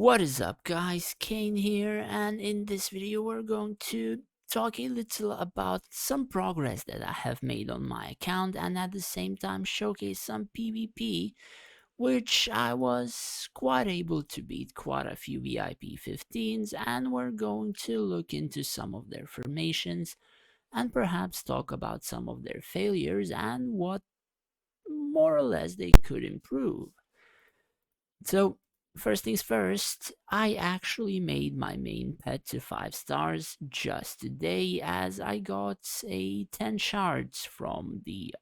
What is up guys, Kane here, and in this video we're going to talk a little about some progress that I have made on my account and at the same time showcase some PvP which I was quite able to beat quite a few VIP 15s, and we're going to look into some of their formations and perhaps talk about some of their failures and what more or less they could improve. So, first things first, I actually made my main pet to 5 stars just today as I got a 10 shards from the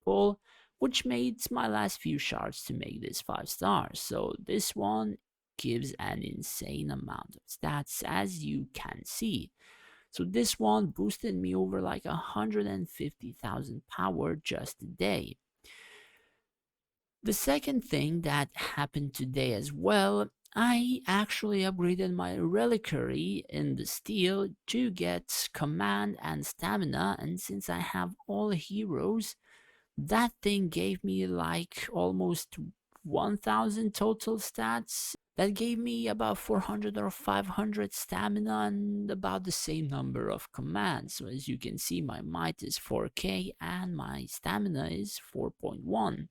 pull, which made my last few shards to make this 5 stars. So, this one gives an insane amount of stats as you can see. So, this one boosted me over like 150,000 power just today. The second thing that happened today as well, I actually upgraded my reliquary in the steel to get command and stamina, and since I have all heroes, that thing gave me like almost 1000 total stats. That gave me about 400 or 500 stamina and about the same number of commands. So as you can see, my might is 4k and my stamina is 4.1.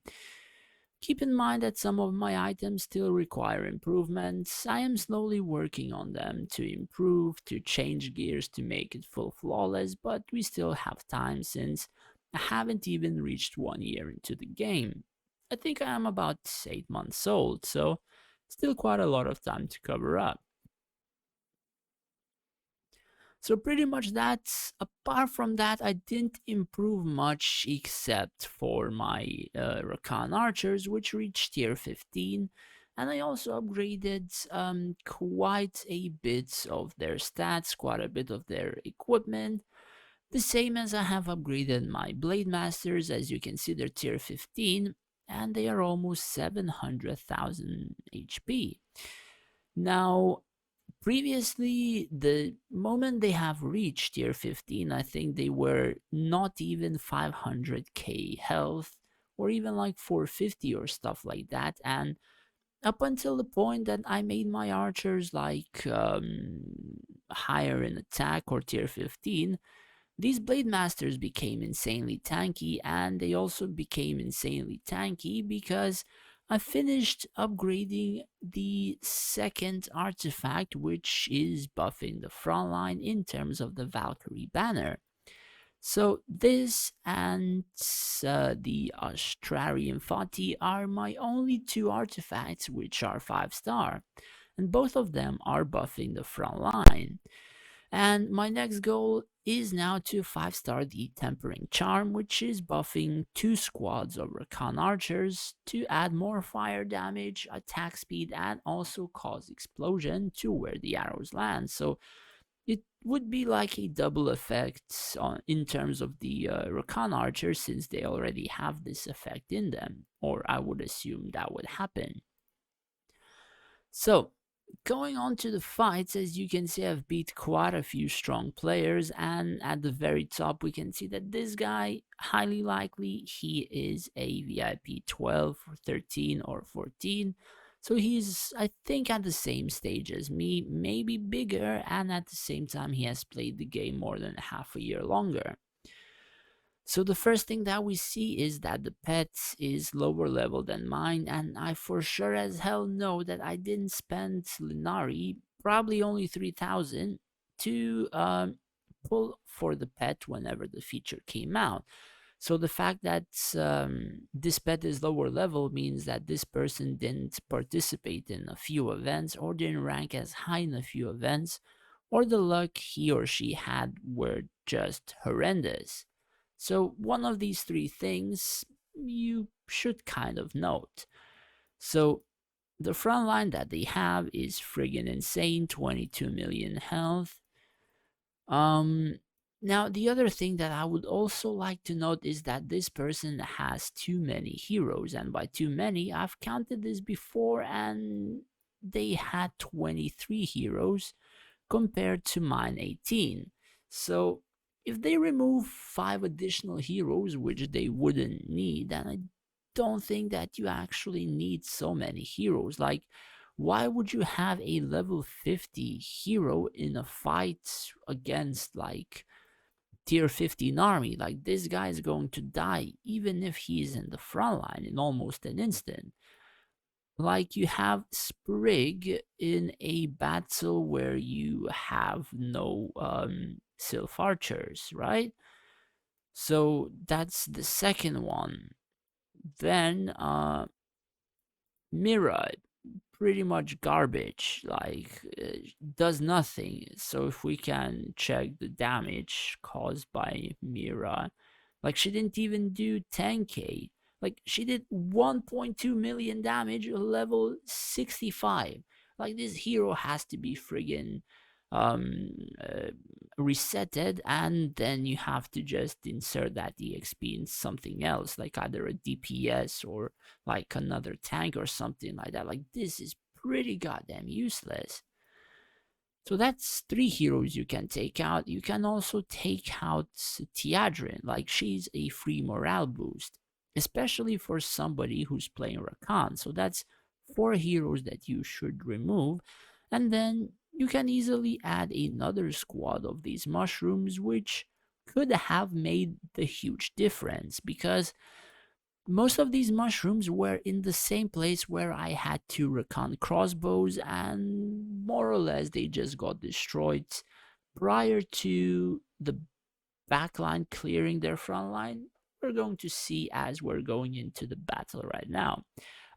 Keep in mind that some of my items still require improvements. I am slowly working on them to improve, to change gears to make it full flawless, but we still have time since I haven't even reached 1 year into the game. I think I am about 8 months old, so still quite a lot of time to cover up. So pretty much that's, apart from that, I didn't improve much except for my Rakan archers, which reached tier 15. And I also upgraded quite a bit of their stats, quite a bit of their equipment. The same as I have upgraded my Blade Masters, as you can see they're tier 15, and they are almost 700,000 HP. Now, previously, the moment they have reached tier 15, I think they were not even 500k health, or even like 450 or stuff like that, and up until the point that I made my archers like higher in attack or tier 15, these Blade Masters became insanely tanky, and they also became insanely tanky because I finished upgrading the second artifact, which is buffing the frontline in terms of the Valkyrie banner. So this and the Australian Fati are my only two artifacts which are 5-star, and both of them are buffing the frontline. And my next goal is now to 5-star the Tempering Charm, which is buffing 2 squads of Rakan archers to add more fire damage, attack speed, and also cause explosion to where the arrows land. So it would be like a double effect in terms of the Rakan archers, since they already have this effect in them, or I would assume that would happen. So, going on to the fights, as you can see, I've beat quite a few strong players, and at the very top we can see that this guy, highly likely, he is a VIP 12, 13, or 14. So he's, I think, at the same stage as me, maybe bigger, and at the same time he has played the game more than half a year longer. So the first thing that we see is that the pet is lower level than mine, and I for sure as hell know that I didn't spend Linari, probably only 3,000, to pull for the pet whenever the feature came out. So the fact that this pet is lower level means that this person didn't participate in a few events or didn't rank as high in a few events, or the luck he or she had were just horrendous. So one of these three things you should kind of note. So the front line that they have is friggin' insane, 22 million health. Now the other thing that I would also like to note is that this person has too many heroes, and by too many, I've counted this before, and they had 23 heroes compared to mine 18. So if they remove 5 additional heroes, which they wouldn't need, and I don't think that you actually need so many heroes. Like, Why would you have a level 50 hero in a fight against like tier 15 army? Like, this guy is going to die even if he's in the front line in almost an instant. Like, you have Sprig in a battle where you have no Sylph archers, right? So that's the second one. Then Mira, pretty much garbage, like does nothing. So if we can check the damage caused by Mira, like she didn't even do 10k. Like she did 1.2 million damage, level 65. Like this hero has to be friggin' um uh, resetted, and then you have to just insert that EXP in something else, like either a DPS or like another tank or something like that. Like, this is pretty goddamn useless. So that's three heroes you can take out. You can also take out Tiadrin, like she's a free morale boost, especially for somebody who's playing Rakan. So that's four heroes that you should remove, and then you can easily add another squad of these mushrooms, which could have made the huge difference because most of these mushrooms were in the same place where I had two Rakan crossbows, and more or less they just got destroyed prior to the backline clearing their front line. We're going to see as we're going into the battle right now.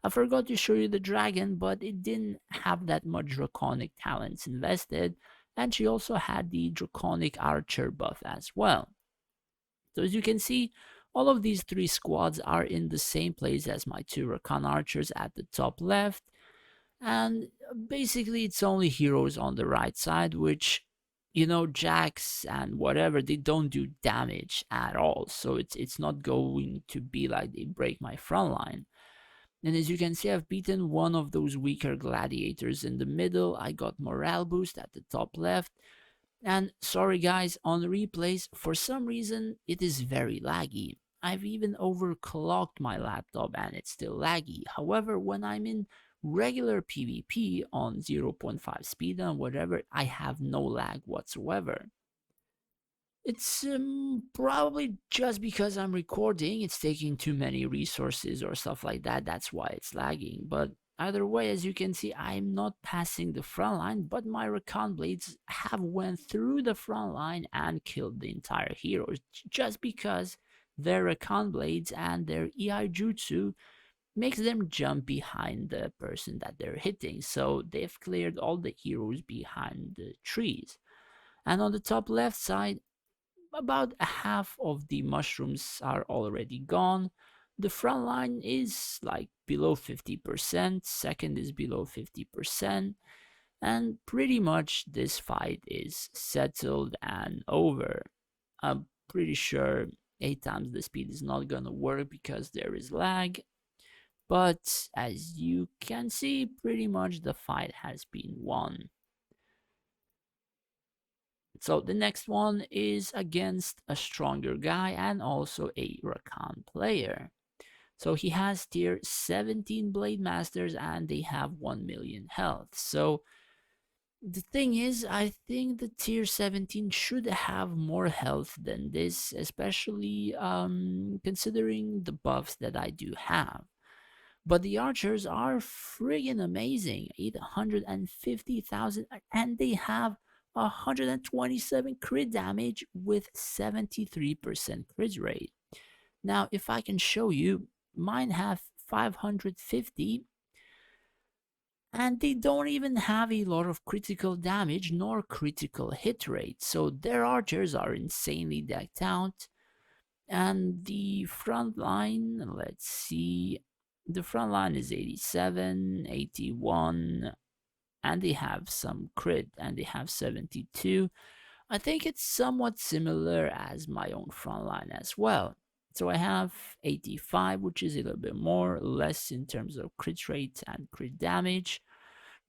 I forgot to show you the dragon, but it didn't have that much draconic talents invested, and she also had the draconic archer buff as well. So as you can see, all of these three squads are in the same place as my two Rakan archers at the top left, and basically it's only heroes on the right side, which, you know, Jax and whatever, they don't do damage at all, so it's not going to be like they break my front line. And as you can see, I've beaten one of those weaker gladiators in the middle. I got morale boost at the top left. And sorry guys, on replays, for some reason it is very laggy. I've even overclocked my laptop and it's still laggy. However, when I'm in regular PvP on 0.5 speed and whatever, I have no lag whatsoever. It's probably just because I'm recording, it's taking too many resources or stuff like that, that's why it's lagging. But either way, as you can see, I'm not passing the front line, but my Rakan blades have went through the front line and killed the entire heroes, just because their Rakan blades and their EI Jutsu makes them jump behind the person that they're hitting. So they've cleared all the heroes behind the trees. And on the top left side, about half of the mushrooms are already gone. The front line is like below 50%, second is below 50%, and pretty much this fight is settled and over. I'm pretty sure 8 times the speed is not gonna work because there is lag, but as you can see, pretty much the fight has been won. So the next one is against a stronger guy and also a Rakan player. So he has tier 17 Blade Masters and they have 1 million health. So the thing is, I think the tier 17 should have more health than this, especially considering the buffs that I do have. But the archers are friggin' amazing. 850,000 and they have 127 crit damage with 73% crit rate. Now, if I can show you, mine have 550 and they don't even have a lot of critical damage nor critical hit rate. So their archers are insanely decked out. And the front line, let's see, the front line is 87, 81, and they have some crit and they have 72. I think it's somewhat similar as my own front line as well. So I have 85, which is a little bit more, less in terms of crit rate and crit damage,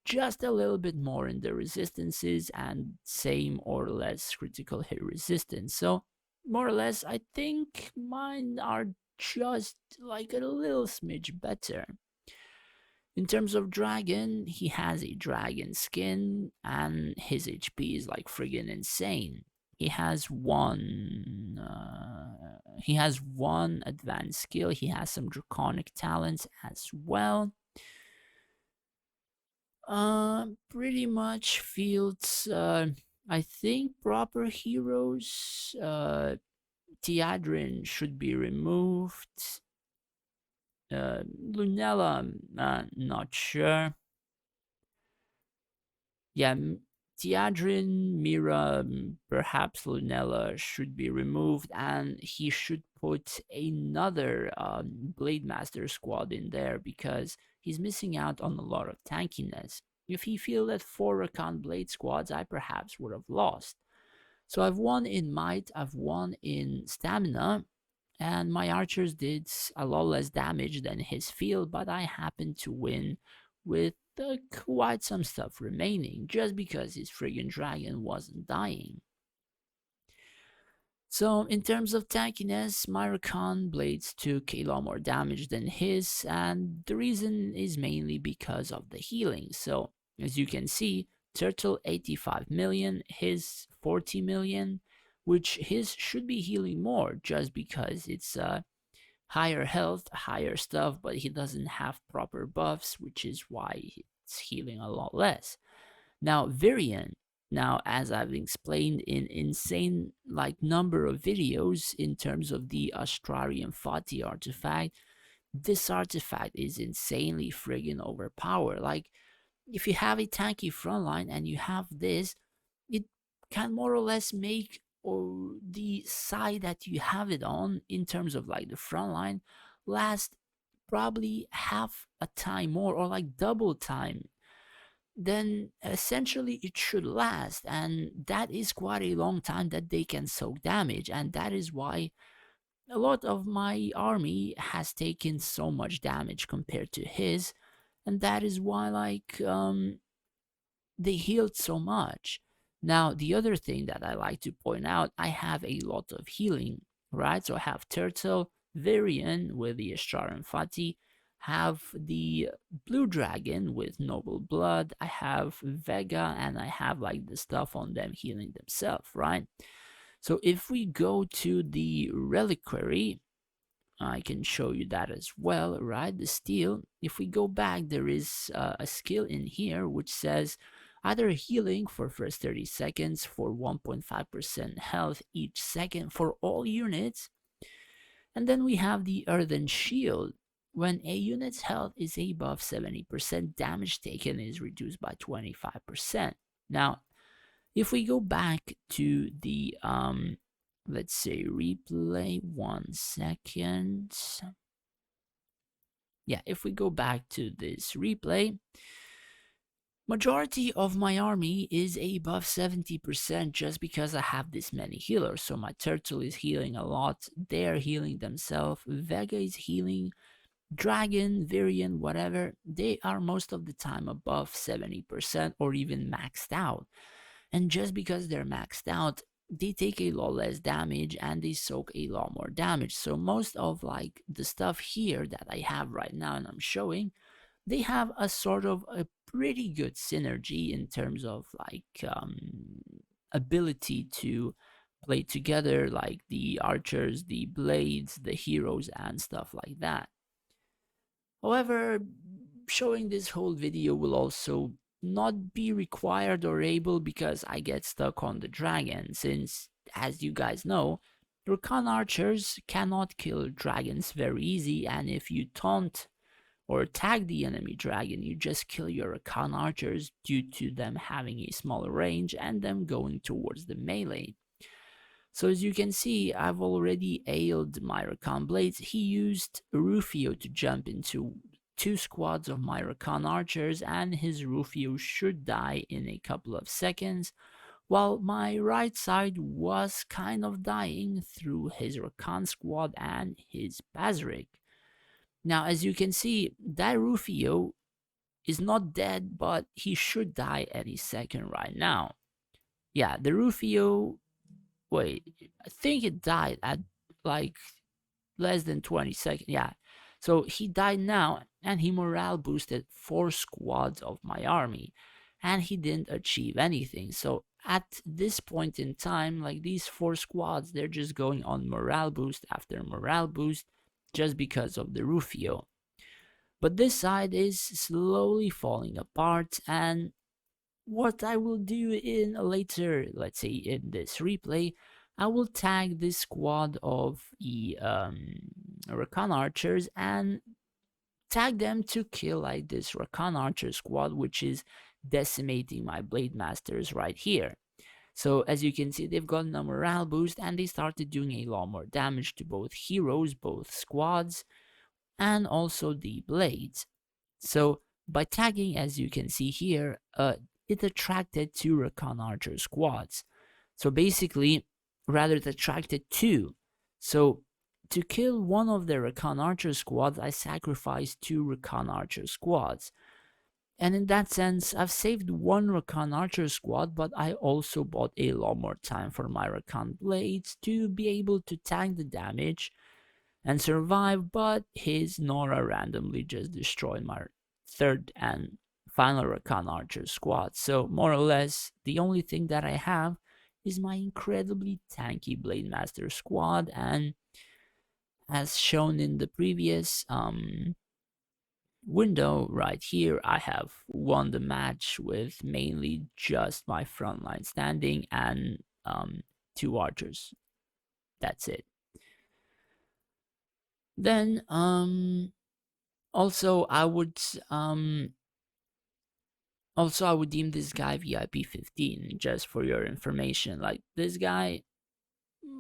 just a little bit more in the resistances, and same or less critical hit resistance. So more or less, I think mine are just like a little smidge better. In terms of dragon, he has a dragon skin and his HP is like friggin' insane. He has one advanced skill. He has some draconic talents as well. Pretty much fields. I think proper heroes. Theadrin should be removed. Lunella, not sure. Yeah, Theadrin, Mira, perhaps Lunella should be removed, and he should put another Blade Master squad in there because he's missing out on a lot of tankiness. If he fielded 4 Rakan Blade squads, I perhaps would have lost. So I've won in might, I've won in stamina, and my archers did a lot less damage than his field, but I happened to win with quite some stuff remaining, just because his friggin' dragon wasn't dying. So in terms of tankiness, my Rakan blades took a lot more damage than his, and the reason is mainly because of the healing. So as you can see, Turtle 85 million, his 40 million, which his should be healing more just because it's higher health, higher stuff, but he doesn't have proper buffs, which is why it's healing a lot less. Now, Varian, now as I've explained in insane like number of videos in terms of the Australian Fati artifact, this artifact is insanely friggin' overpowered. Like, if you have a tanky frontline and you have this, it can more or less make or the side that you have it on in terms of like the front line last probably half a time more or like double time, then essentially it should last, and that is quite a long time that they can soak damage, and that is why a lot of my army has taken so much damage compared to his, and that is why they healed so much. Now, the other thing that I like to point out, I have a lot of healing, right? So I have Turtle, Varian with the Ashtar and Fati, have the Blue Dragon with Noble Blood, I have Vega, and I have like the stuff on them healing themselves, right? So if we go to the Reliquary, I can show you that as well, right? The steel. If we go back, there is a skill in here which says either healing for first 30 seconds for 1.5% health each second for all units. And then we have the Earthen Shield. When a unit's health is above 70%, damage taken is reduced by 25%. Now, if we go back to the let's say replay, 1 second. Yeah, if we go back to this replay, majority of my army is above 70% just because I have this many healers. So my turtle is healing a lot, they're healing themselves, Vega is healing, Dragon, Varian, whatever, they are most of the time above 70% or even maxed out. And just because they're maxed out, they take a lot less damage and they soak a lot more damage. So most of like the stuff here that I have right now and I'm showing, they have a sort of a pretty good synergy in terms of like ability to play together, like the archers, the blades, the heroes, and stuff like that. However, showing this whole video will also not be required or able because I get stuck on the dragon, since, as you guys know, Rakan archers cannot kill dragons very easy, and if you taunt or tag the enemy dragon, you just kill your Rakan archers due to them having a smaller range and them going towards the melee. So as you can see, I've already ailed my Rakan blades. He used Rufio to jump into 2 squads of my Rakan archers, and his Rufio should die in a couple of seconds, while my right side was kind of dying through his Rakan squad and his Bazrik. Now, as you can see, that Rufio is not dead, but he should die any second right now. Yeah, the Rufio, wait, I think it died at like less than 20 seconds. Yeah, So he died now, and he morale boosted 4 squads of my army, and he didn't achieve anything. So at this point in time, like these 4 squads, they're just going on morale boost after morale boost just because of the Rufio. But this side is slowly falling apart, and what I will do in later, let's say in this replay, I will tag this squad of the Rakan archers and tag them to kill like this Rakan archer squad, which is decimating my blade masters right here. So as you can see, they've gotten a morale boost and they started doing a lot more damage to both heroes, both squads, and also the blades. So by tagging, as you can see here, it attracted 2 Rakan archer squads. So basically, rather it attracted 2. So to kill one of the Rakan archer squads, I sacrificed 2 Rakan archer squads. And in that sense, I've saved 1 Rakan archer squad, but I also bought a lot more time for my Rakan blades to be able to tank the damage and survive, but his Nora randomly just destroyed my 3rd and final Rakan archer squad. So more or less, the only thing that I have is my incredibly tanky Blade Master squad, and as shown in the previous window right here, I have won the match with mainly just my frontline standing and 2 archers. That's it. Then also I would deem this guy VIP 15, just for your information. Like this guy,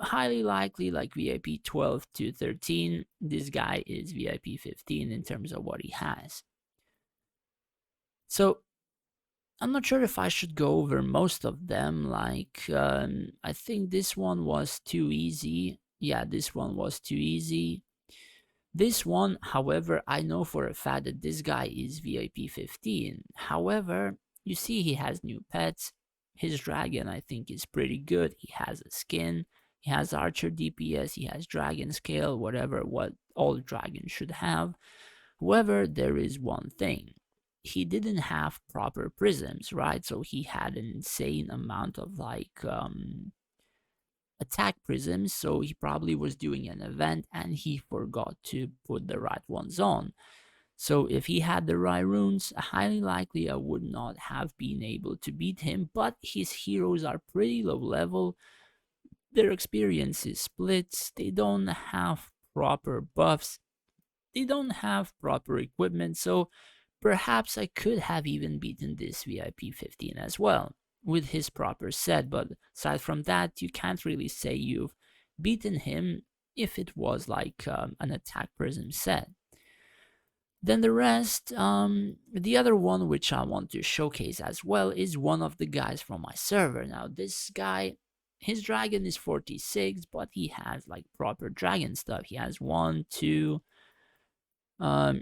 highly likely like VIP 12 to 13. This guy is VIP 15 in terms of what he has. So I'm not sure if I should go over most of them. Like I think this one was too easy. Yeah, this one was too easy. This one, however, I know for a fact that this guy is VIP 15. However, you see he has new pets. His dragon, I think, is pretty good. He has a skin. He has archer DPS. He has dragon scale, whatever what all dragons should have. However, there is one thing. He didn't have proper prisms, right? So he had an insane amount of like attack prisms, so he probably was doing an event and he forgot to put the right ones on. So if he had the right runes, highly likely I would not have been able to beat him, but his heroes are pretty low level, their experience is split, they don't have proper buffs, they don't have proper equipment, so perhaps I could have even beaten this VIP 15 as well with his proper set, but aside from that, you can't really say you've beaten him if it was like an attack prism set. Then the rest, the other one which I want to showcase as well is one of the guys from my server. Now this guy, his dragon is 46, but he has like proper dragon stuff. He has 1, 2,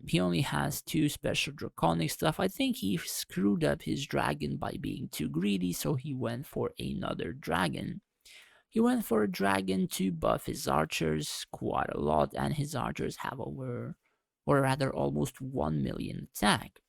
he only has 2 special draconic stuff. I think he screwed up his dragon by being too greedy, so he went for another dragon. He went for a dragon to buff his archers quite a lot, and his archers have over, or rather almost 1 million attack.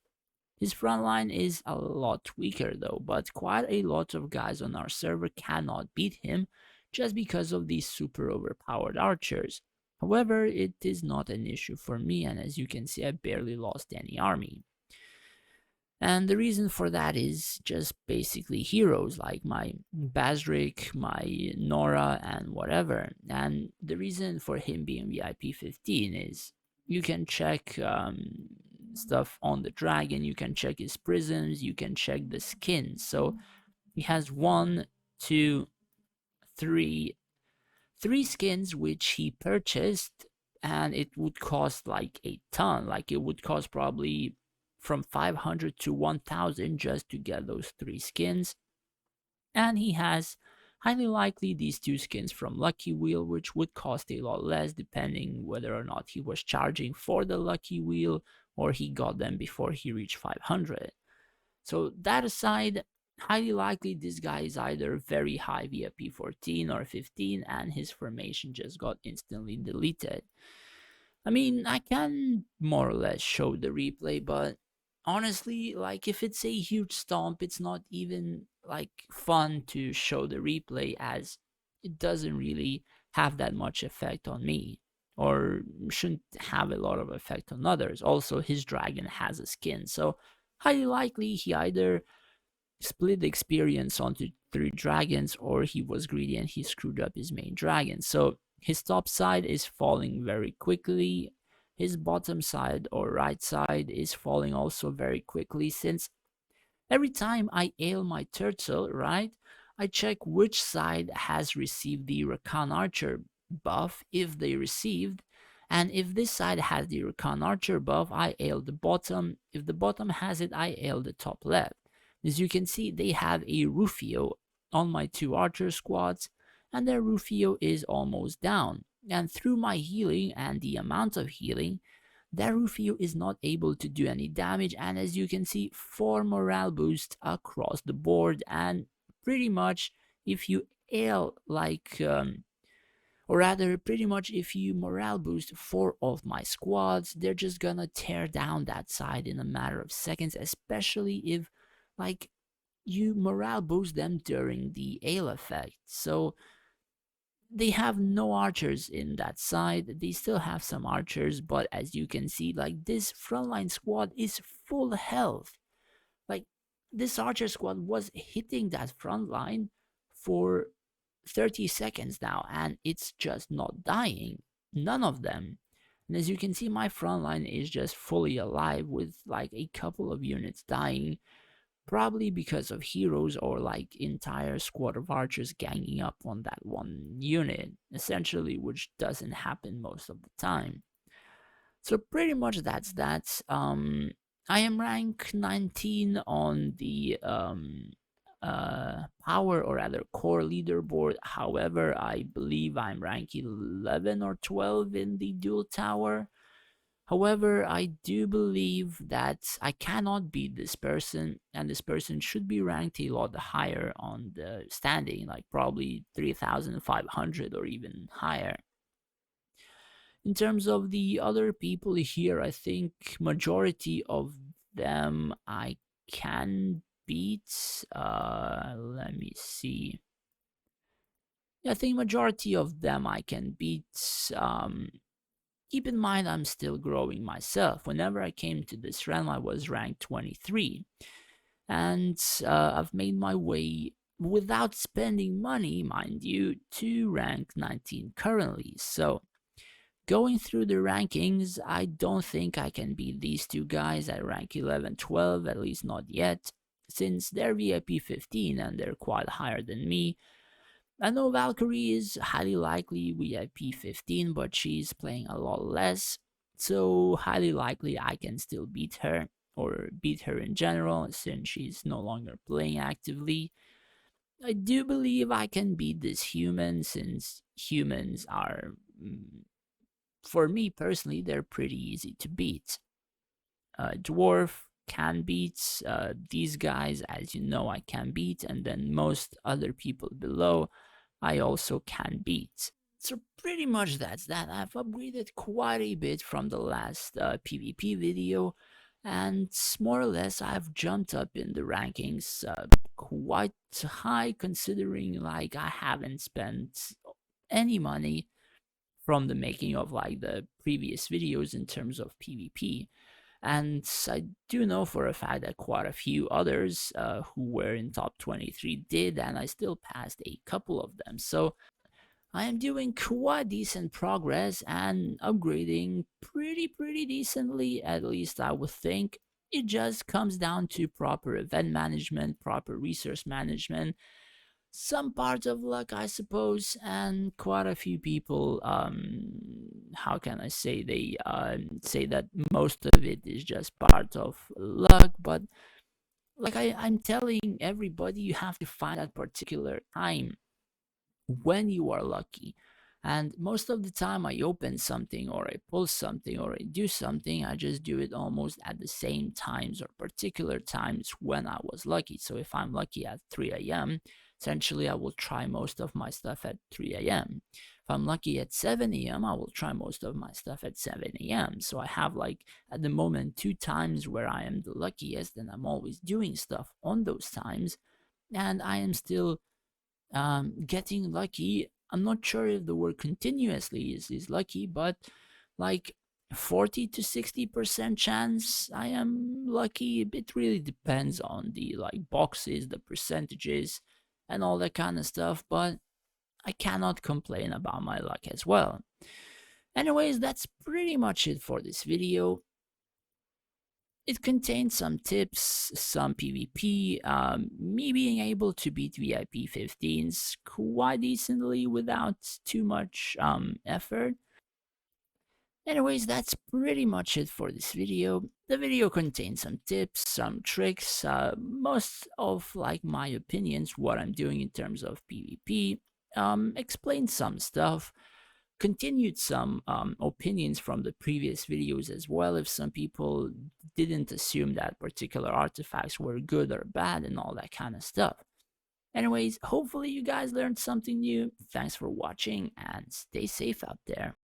His frontline is a lot weaker though, but quite a lot of guys on our server cannot beat him just because of these super overpowered archers. However, it is not an issue for me, and as you can see, I barely lost any army. And the reason for that is just basically heroes like my Basric, my Nora, and whatever. And the reason for him being VIP 15 is you can check stuff on the dragon, you can check his prisms, you can check the skins. So he has 1, 2, 3, 3 skins which he purchased, and it would cost like a ton. Like it would cost probably from 500 to 1000 just to get those 3 skins. And he has highly likely these 2 skins from Lucky Wheel, which would cost a lot less depending whether or not he was charging for the Lucky Wheel or he got them before he reached 500. So that aside, highly likely this guy is either very high VIP 14 or 15 and his formation just got instantly deleted. I mean, I can more or less show the replay, but honestly, like if it's a huge stomp, it's not even like fun to show the replay, as it doesn't really have that much effect on me, or shouldn't have a lot of effect on others. Also, his dragon has a skin, so highly likely he either split the experience onto three dragons, or he was greedy and he screwed up his main dragon. So his top side is falling very quickly. His bottom side or right side is falling also very quickly, since every time I ail my turtle, right, I check which side has received the Rakan Archer buff, if they received, and if this side has the Rakan Archer buff, I ail the bottom. If the bottom has it, I ail the top left. As you can see, they have a Rufio on my two Archer squads, and their Rufio is almost down. And through my healing and the amount of healing, that Rufio is not able to do any damage, and as you can see, 4 morale boost across the board. And pretty much if you ail like or rather pretty much if you morale boost 4 of my squads, they're just gonna tear down that side in a matter of seconds, especially if like you morale boost them during the ail effect. So they have no archers in that side. They still have some archers, but as you can see, like this frontline squad is full health. Like this archer squad was hitting that front line for 30 seconds now, and it's just not dying. None of them. And as you can see, my front line is just fully alive with like a couple of units dying, probably because of heroes or like entire squad of archers ganging up on that one unit, essentially, which doesn't happen most of the time. So pretty much that's that. I am rank 19 on the power or rather core leaderboard. However, I believe I'm rank 11 or 12 in the dual tower. However, I do believe that I cannot beat this person, and this person should be ranked a lot higher on the standing, like probably 3,500 or even higher. In terms of the other people here, I think majority of them I can beat. Let me see. Yeah, I think majority of them I can beat. Keep in mind, I'm still growing myself. Whenever I came to this realm, I was ranked 23. And I've made my way, without spending money, mind you, to rank 19 currently. So, going through the rankings, I don't think I can beat these two guys at rank 11, 12, at least not yet, since they're VIP 15 and they're quite higher than me. I know Valkyrie is highly likely VIP 15, but she's playing a lot less, so highly likely I can still beat her, or beat her in general, since she's no longer playing actively. I do believe I can beat this human, since humans are, for me personally, they're pretty easy to beat. Dwarf can beat these guys, as you know, I can beat, and then most other people below I also can beat. So pretty much that's that. I've upgraded quite a bit from the last PvP video, and more or less I've jumped up in the rankings quite high, considering like I haven't spent any money from the making of like the previous videos in terms of PvP. And I do know for a fact that quite a few others who were in top 23 did, and I still passed a couple of them. So I am doing quite decent progress and upgrading pretty decently, at least I would think. It just comes down to proper event management, proper resource management, some part of luck, I suppose, and quite a few people, how can I say, they say that most of it is just part of luck, but like I'm telling everybody, you have to find that particular time when you are lucky. And most of the time I open something or I pull something or I do something, I just do it almost at the same times or particular times when I was lucky. So if I'm lucky at 3 a.m., essentially I will try most of my stuff at 3 a.m. If I'm lucky at 7 a.m., I will try most of my stuff at 7 a.m. So I have like at the moment 2 times where I am the luckiest and I'm always doing stuff on those times. And I am still getting lucky. I'm not sure if the word continuously is lucky, but like 40 to 60% chance I am lucky. It really depends on the like boxes, the percentages, and all that kind of stuff, but I cannot complain about my luck as well. Anyways, that's pretty much it for this video. It contains some tips, some PvP, me being able to beat VIP 15s quite decently without too much effort. Anyways, that's pretty much it for this video. The video contains some tips, some tricks, most of like my opinions, what I'm doing in terms of PvP, explained some stuff, continued some opinions from the previous videos as well, if some people didn't assume that particular artifacts were good or bad and all that kind of stuff. Anyways, hopefully you guys learned something new. Thanks for watching and stay safe out there.